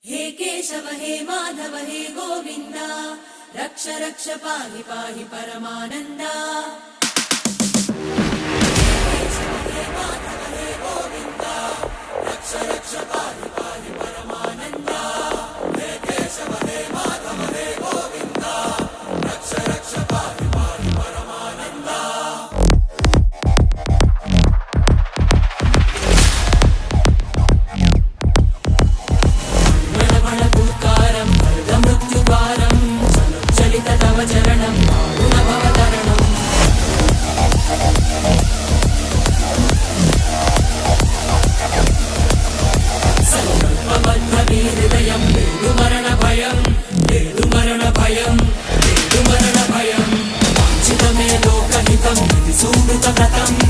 हे केशव हे माधव हे गोविन्द रक्ष रक्ष पाहि पाहि परमानन्द। सूडुत व्रतम्